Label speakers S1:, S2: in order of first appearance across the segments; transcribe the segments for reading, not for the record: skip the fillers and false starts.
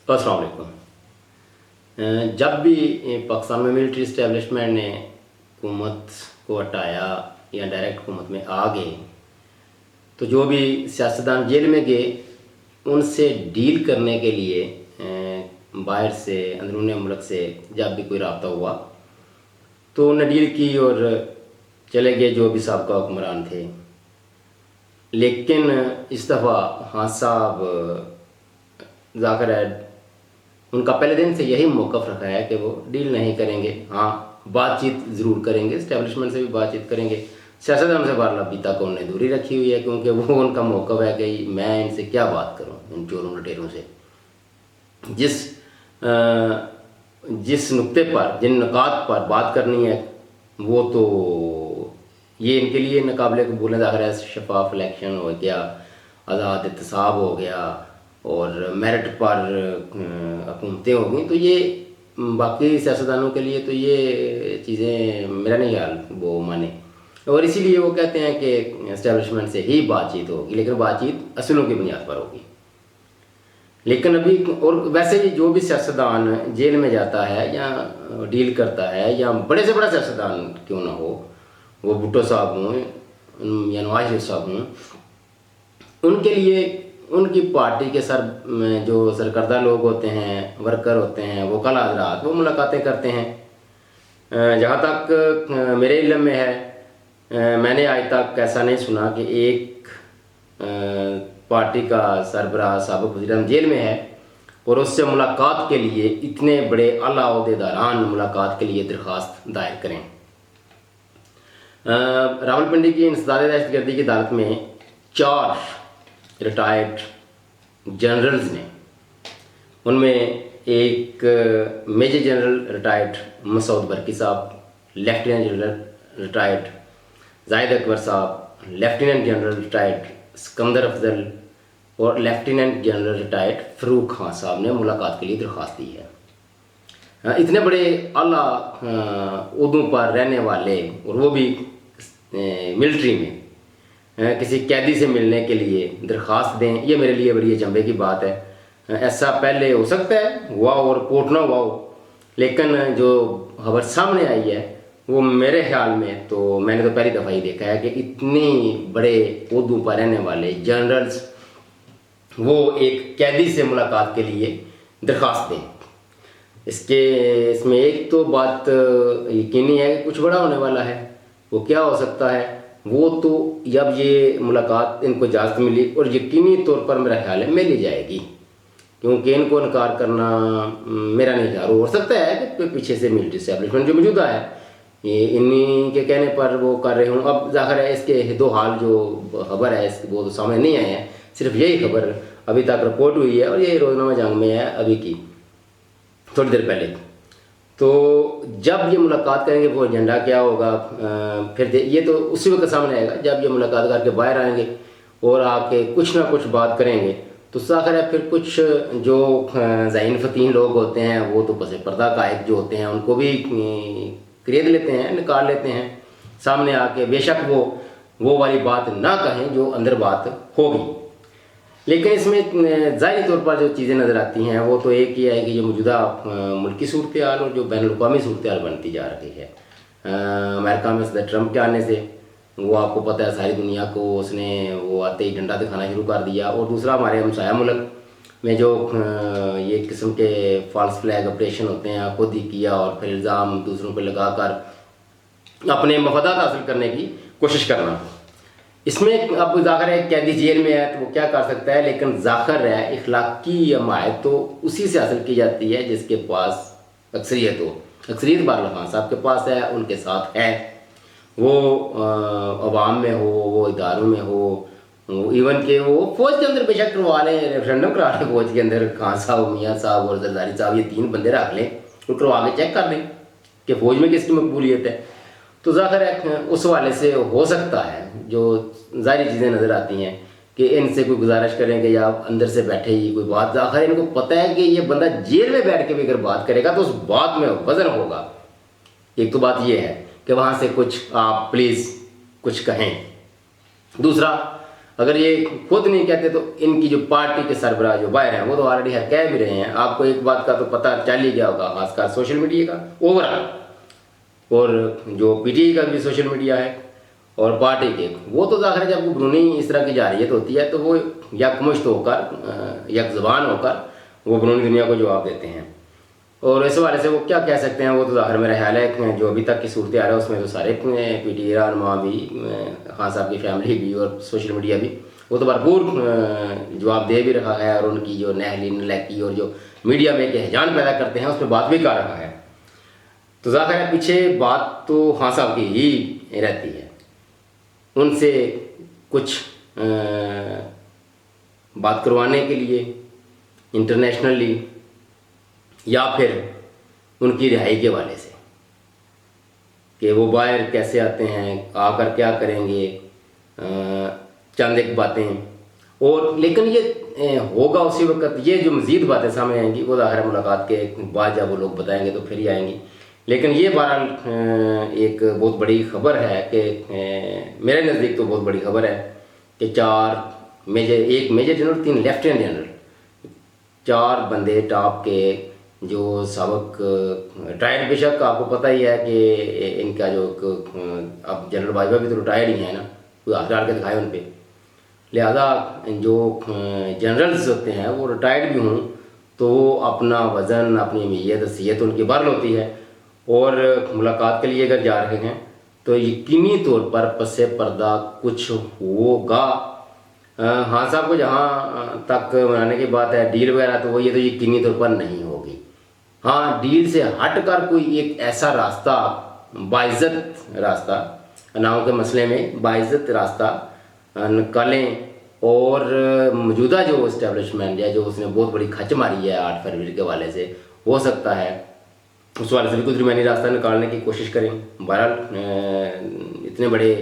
S1: अस्सलाम वालेकुम। जब भी पाकिस्तान में मिलिट्री इस्टेब्लिशमेंट ने हुकूमत को हटाया या डायरेक्ट हुकूमत में आ गए, तो जो भी सियासतदान जेल में गए उनसे डील करने के लिए बाहर से अंदरूनी मुल्क से जब भी कोई रब्ता हुआ तो उन्होंने डील की और चले गए जो भी साहब का हुक्मरान थे। लेकिन इस दफ़ा हाँ साहब ज़ाहिर है उनका पहले दिन से यही मौक़िफ़ रखा है कि वो डील नहीं करेंगे, हाँ बातचीत ज़रूर करेंगे, इस्टेब्लिशमेंट से भी बातचीत करेंगे। सियासतदान से बार अभी तक उन्होंने दूरी रखी हुई है, क्योंकि वो उनका मौक़िफ़ है कि मैं इनसे क्या बात करूँ, इन चोरों लटेरों से। जिस नुक्ते पर, जिन नुकात पर बात करनी है वो तो ये इनके लिए नाकाबिले कबूल है। ज़ाहिर है शफाफ इलेक्शन हो गया, आज़ाद एहतसाब हो गया और मेरिट पर हुकूमतें हो गई, तो ये बाकी सियासतदानों के लिए तो ये चीज़ें मेरा नहीं ख्याल वो माने, और इसीलिए वो कहते हैं कि इस्टेब्लिशमेंट से ही बातचीत होगी, लेकिन बातचीत असूलों की बुनियाद पर होगी। लेकिन अभी और वैसे ही जो भी सियासतदान जेल में जाता है या डील करता है, या बड़े से बड़ा सियासतदान क्यों ना हो, वो भुट्टो साहब हों या नवाज शरीफ साहब हों, उनके लिए उनकी पार्टी के जो सरकर्दा लोग होते हैं, वर्कर होते हैं, वकला हज़रात, वो मुलाकातें करते हैं। जहाँ तक मेरे इल्म में है, मैंने आज तक ऐसा नहीं सुना कि एक पार्टी का सरबराह साबिक़ वज़ीर-ए-आज़म जेल में है और उससे मुलाकात के लिए इतने बड़े आला ओहदेदारान मुलाकात के लिए दरख्वास्त दायर करें। रावलपिंडी की इंसदाद दहशतगर्दी की अदालत में 4 रिटायर्ड जनरल्स ने, उनमें एक major general retired Masood Barki sahab, lieutenant general retired Zahid Akbar sahab, lieutenant general retired Sikandar Afzal और lieutenant general retired Farooq Khan sahab ने मुलाकात के लिए दरख्वास्त दी है। इतने बड़े आला उहदों पर रहने वाले, और वो भी मिलिट्री में, किसी कैदी से मिलने के लिए दरख्वास्त दें, ये मेरे लिए बड़ी अचंभे की बात है। ऐसा पहले हो सकता है हुआ और रिपोर्ट ना हुआ हो, लेकिन जो खबर सामने आई है वो मेरे ख्याल में तो मैंने तो पहली दफ़ा ही देखा है कि इतनी बड़े ओहदों पर रहने वाले जनरल्स वो एक कैदी से मुलाकात के लिए दरख्वास्त दें। इसमें एक तो बात यकीनी है कि कुछ बड़ा होने वाला है। वो क्या हो सकता है, वो तो जब ये मुलाकात इनको इजाज़त मिली, और यकीनी तौर पर मेरा ख्याल है मिल ही जाएगी, क्योंकि इनको इनकार करना मेरा नहीं ख्याल। हो सकता है कि पीछे से मिलिट्री इस्टेब्लिशमेंट जो मौजूदा है ये इन्हीं के कहने पर वो कर रहे हूँ। अब ज़ाहिर है इसके दो हाल जो खबर है वो तो सामने नहीं आए हैं, सिर्फ यही खबर अभी तक रिपोर्ट हुई है और ये रोज़नामा जंग में है अभी की थोड़ी देर पहले। तो जब ये मुलाकात करेंगे वो एजेंडा क्या होगा, फिर ये तो उसी वक्त सामने आएगा जब ये मुलाकात करके बाहर आएंगे और आके कुछ ना कुछ बात करेंगे। तो ज़ाहिर है फिर कुछ जो ज़हीन फ़तीन लोग होते हैं वो तो पसे पर्दा कायद जो होते हैं उनको भी खरीद लेते हैं, निकाल लेते हैं सामने आके, बेशक वो वाली बात ना कहें जो अंदर बात होगी। लेकिन इसमें ज़ाहिरी तौर पर जो चीज़ें नज़र आती हैं वो तो एक ही है कि जो मौजूदा मुल्की सूरत हाल और जो बैनुल-अक़वामी सूरत हाल बनती जा रही है अमेरिका में सदर ट्रंप के आने से, वो आपको पता है सारी दुनिया को उसने वो आते ही डंडा दिखाना शुरू कर दिया। और दूसरा हमारे हमसाया मुल्क में जो ये किस्म के फॉल्स फ्लैग ऑपरेशन होते हैं खुद ही किया और फिर इल्ज़ाम दूसरों पर लगा कर अपने मफादात हासिल करने की कोशिश करना, इसमें अब ज़ाहिर है कैदी जेल में है तो वो क्या कर सकता है। लेकिन ज़ाहिर है इखलाकी हमायत तो उसी से हासिल की जाती है जिसके पास अक्सरियत हो। अक्सरियत बादल खान साहब के पास है, उनके साथ है, वो अवाम में हो, वो इदारों में हो, इवन के वो फौज के अंदर बेशक करवा लें, रेफरेंडम करा लें फौज के अंदर, खान साहब, मियाँ साहब और जरदारी साहब, ये 3 बंदे रख लें और करवा के चेक कर लें कि फौज में किसकी मकबूलियत है। तो ज़ाहिर है उस वाले से हो सकता है जो ज़ाहिरी चीज़ें नज़र आती हैं कि इनसे कोई गुजारिश करेंगे या अंदर से बैठे ही कोई बात, ज़ाहिर इनको पता है कि ये बंदा जेल में बैठ के भी अगर बात करेगा तो उस बात में वज़न होगा। एक तो बात ये है कि वहाँ से कुछ आप प्लीज़ कुछ कहें। दूसरा اگر یہ خود نہیں کہتے تو ان کی جو پارٹی کے سربراہ جو باہر ہیں وہ تو آلریڈی کہہ بھی رہے ہیں. آپ کو ایک بات کا تو پتہ چل ہی گیا ہوگا، خاص کر سوشل میڈیا کا اوور آل، اور جو پی ٹی آئی کا بھی سوشل میڈیا ہے اور پارٹی کے، وہ تو ظاہر ہے جب بیرونی اس طرح کی جارحیت ہوتی ہے تو وہ یکمشت ہو کر، یک زبان ہو کر وہ بیرونی دنیا کو جواب دیتے ہیں. اور اس حوالے سے وہ کیا کہہ سکتے ہیں، وہ تو ظاہر میرا خیال ہے جو ابھی تک کی صورتحال ہے اس میں تو سارے پی ٹی آئی رہنما بھی، خان صاحب کی فیملی بھی اور سوشل میڈیا بھی، وہ تو بھرپور جواب دے بھی رہا ہے، اور ان کی جو نہلی نلیکی اور جو میڈیا میں ایک ہیجان پیدا کرتے ہیں اس پہ بات بھی کر رہا ہے. تو ظاہر ہے پیچھے بات تو خان صاحب کی ہی رہتی ہے. ان سے کچھ بات کروانے کے لیے انٹرنیشنلی، یا پھر ان کی رہائی کے حوالے سے کہ وہ باہر کیسے آتے ہیں، آ کر کیا کریں گے، چند ایک باتیں. اور لیکن یہ ہوگا اسی وقت، یہ جو مزید باتیں سامنے آئیں گی وہ ظاہر ملاقات کے بعد جب وہ لوگ بتائیں گے تو پھر ہی آئیں گی. لیکن یہ بہرحال ایک بہت بڑی خبر ہے کہ میرے نزدیک تو بہت بڑی خبر ہے کہ 4 میجر، ایک میجر جنرل، 3 لیفٹیننٹ جنرل، 4 بندے ٹاپ کے جو سابق ریٹائرڈ، بے شک آپ کو پتہ ہی ہے کہ ان کا جو اب جنرل باجوہ بھی تو ریٹائرڈ ہی ہیں نا، کوئی ہاتھ ڈال کے دکھائے ان پہ. لہذا جو جنرلز ہوتے ہیں وہ ریٹائرڈ بھی ہوں تو وہ اپنا وزن، اپنی اہمیت، حیثیت ان کی بڑھ ہوتی ہے. اور ملاقات کے لیے اگر جا رہے ہیں تو یقینی طور پر پس پردہ کچھ ہوگا. ہاں صاحب کو جہاں تک منانے کی بات ہے ڈیل وغیرہ، تو وہ یہ تو یقینی طور پر نہیں ہوگی. ہاں ڈیل سے ہٹ کر کوئی ایک ایسا راستہ، باعزت راستہ، ناؤں کے مسئلے میں باعزت راستہ نکالیں، اور موجودہ جو اسٹیبلشمنٹ ہے جو اس نے بہت بڑی کھچ ماری ہے 8 فروری کے حوالے سے، ہو سکتا ہے اس والے سے بھی کوئی درمیانی راستہ نکالنے کی کوشش کریں. بہرحال اتنے بڑے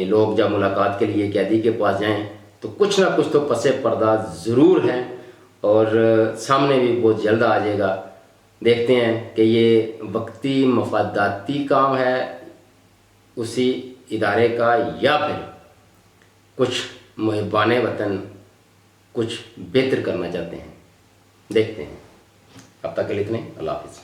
S1: لوگ جب ملاقات کے لیے قیدی کے پاس جائیں تو کچھ نہ کچھ تو پس پردہ ضرور ہے، اور سامنے بھی بہت جلد آ جائے گا. دیکھتے ہیں کہ یہ وقتی مفاداتی کام ہے اسی ادارے کا، یا پھر کچھ محبان وطن کچھ بہتر کرنا چاہتے ہیں. دیکھتے ہیں. اب تک کے لیے اتنے. اللہ حافظ.